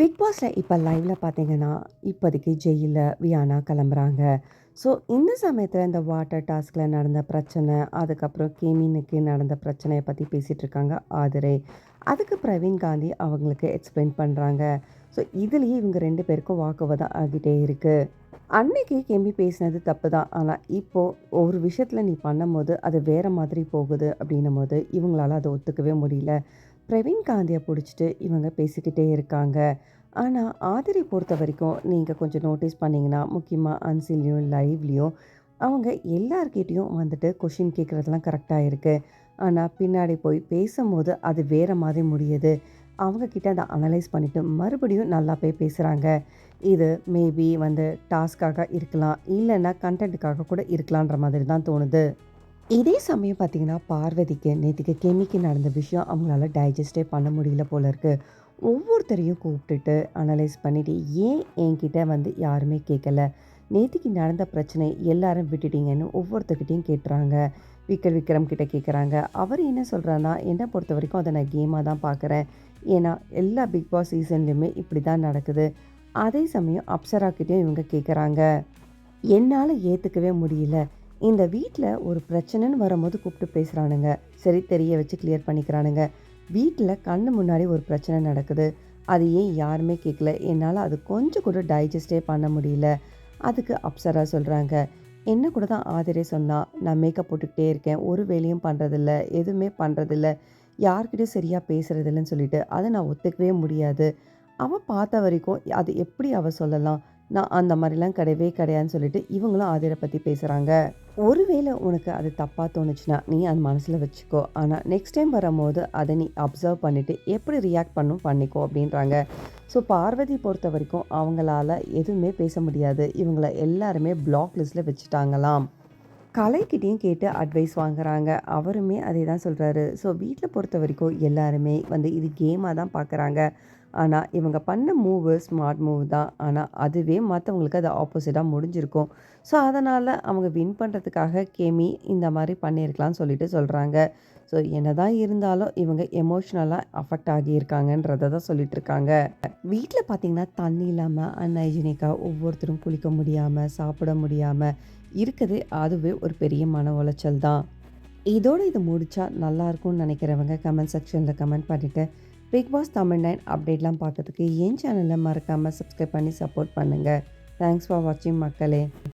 Big பாஸ்ல இப்ப லைவ்ல பார்த்தீங்கன்னா, இப்போதைக்கு ஜெயில்ல வியானா கிளம்புறாங்க. ஸோ, இந்த சமயத்தில இந்த வாட்டர் டாஸ்க்ல நடந்த பிரச்சனை, அதுக்கப்புறம் கேமினுக்கு நடந்த பிரச்சனைய பத்தி பேசிட்டு இருக்காங்க ஆதிரை. அதுக்கு பிரவீன் காந்தி அவங்களுக்கு எக்ஸ்பிளைன் பண்றாங்க. ஸோ, இதுலயே இவங்க 2 பேருக்கும் வாக்குவாதம் ஆகிட்டே இருக்கு. அன்னைக்கு கெமி பேசினது தப்பு தான். ஆனா, இப்போ ஒரு விஷயத்துல நீ பண்ணும்போது, அது வேற மாதிரி போகுது அப்படின்னும்போது, இவங்களால அத ஒத்துக்கவே முடியல. பிரவீன் காந்திய புடிச்சுட்டு இவங்க பேசிக்கிட்டே இருக்காங்க. ஆனா, ஆதிரை பொறுத்தவரைக்கும் நீங்க கொஞ்சம் நோட்டீஸ் பண்ணீங்கன்னா, முக்கியமா அன்சில்லையும், லைவ்லயும் அவங்க எல்லார்கிட்டயும் வந்துட்டு கொஸ்டின் கேட்கறதெல்லாம் கரெக்ட்டா இருக்கு. ஆனா, பின்னாடி போய் பேசும்போது அது வேற மாதிரி முடியுது. அவங்க கிட்ட அத அனலைஸ் பண்ணிட்டு மறுபடியும் நல்லா போய் பேசுறாங்க. இது மேபி வந்து டாஸ்க்காக இருக்கலாம். இல்லன்னா கன்டென்ட்டுக்காக கூட இருக்கலான்ற மாதிரி தான் தோணுது. இதே சமயம் பார்த்தீங்கன்னா, பார்வதிக்கு நேத்திக்கு கெமிக்கு நடந்த விஷயம் அவங்களால டைஜஸ்ட்டே பண்ண முடியல போல இருக்கு. ஒவ்வொருத்தரையும் கூப்பிட்டுட்டு அனலைஸ் பண்ணிட்டு, ஏன் என்கிட்ட வந்து யாருமே கேட்கல? நேத்திக்கு நடந்த பிரச்சனை எல்லாரும் விட்டுட்டீங்கன்னு ஒவ்வொருத்தர்கிட்டயும் கேட்றாங்க. விக்ரம் கிட்ட கேட்குறாங்க. அவர் என்ன சொல்றாருன்னா, என்ன பொறுத்தவரைக்கும் அத நான் கேமா தான் பார்க்குறேன். ஏன்னா, எல்லா பிக் பாஸ் சீசன்லயுமே இப்படி தான் நடக்குது. அதே சமயம் அப்சரா கிட்டயும் இவங்க கேட்குறாங்க. என்னால ஏத்துக்கவே முடியல. இந்த வீட்ல ஒரு பிரச்சனைன்னு வரும்போது கூப்பிட்டு பேசுறானுங்க. சரி தெரிய வச்சு கிளியர் பண்ணிக்கிறானுங்க. வீட்ல கண்ணு முன்னாடி ஒரு பிரச்சனை நடக்குது. அது ஏன் யாருமே கேட்கல. என்னால அது கொஞ்சம் கூட டைஜஸ்டே பண்ண முடியல. அதுக்கு அப்சரா சொல்றாங்க. என்ன கூட தான் ஆதிரே சொன்னா. நான் மேக்கப் போட்டுக்கிட்டே இருக்கேன். ஒரு வேலையும் பண்றதில்ல. எதுவுமே பண்றதில்ல. யார்கிட்டயும் சரியா பேசுறதில்லன்னு சொல்லிட்டு, அத நான் ஒத்துக்கவே முடியாது. அவ பார்த்த வரைக்கும் அது எப்படி அவ சொல்லலாம்? நான் அந்த மாரிலாம் கிடையவே கிடையாதுன்னு சொல்லிட்டு, இவங்களும் ஆதிர பத்தி பேசுறாங்க. ஒருவேளை உனக்கு அது தப்பா தோணுச்சுன்னா, நீ அது மனசுல வச்சுக்கோ. ஆனா நெக்ஸ்ட் டைம் வரும்போது அத நீ அப்சர்வ் பண்ணிட்டு, எப்படி ரியாக்ட் பண்ணணும் பண்ணிக்கோ அப்படின்றாங்க. ஸோ பார்வதி பொறுத்தவரைக்கும் அவங்களால எதுவுமே பேச முடியாது. இவங்கள எல்லாருமே பிளாக் லிஸ்ட்ல வச்சுட்டாங்களாம். கலைக்கிட்டயும் கேட்டு அட்வைஸ் வாங்குறாங்க. அவருமே அதே தான் சொல்றாரு. ஸோ வீட்ல பொறுத்தவரைக்கும் எல்லாருமே வந்து இது கேமா தான் பார்க்குறாங்க. ஆனா, இவங்க பண்ண மூவு ஸ்மார்ட் மூவ் தான். ஆனா, அதுவே மத்தவங்களுக்கு அது ஆப்போசிட்டா முடிஞ்சிருக்கும். ஸோ அதனால அவங்க வின் பண்றதுக்காக கேமி இந்த மாரி பண்ணியிருக்கலாம்னு சொல்லிட்டு சொல்றாங்க. ஸோ என்னதான் இருந்தாலும் இவங்க எமோஷனலா அஃபெக்ட் ஆகியிருக்காங்கன்றத தான் சொல்லிட்டு இருக்காங்க. வீட்ல பார்த்தீங்கன்னா, தண்ணி இல்லாம அன்ஹைஜீனிக்கா ஒவ்வொருத்தரும் குளிக்க முடியாம, சாப்பிட முடியாம இருக்கதே அதுவே ஒரு பெரிய மன உளைச்சல் தான். இதோட இது முடிச்சா நல்லாயிருக்கும்னு நினைக்கிறவங்க கமெண்ட் செக்ஷன்ல கமெண்ட் பண்ணிட்டு, பிக் பாஸ் தமிழ் 9 அப்டேட்லாம் பார்க்கறதுக்கு என் சேனல மறக்காம சப்ஸ்கிரைப் பண்ணி சப்போர்ட் பண்ணுங்க. தேங்க்ஸ் ஃபார் வாட்சிங் மக்களே!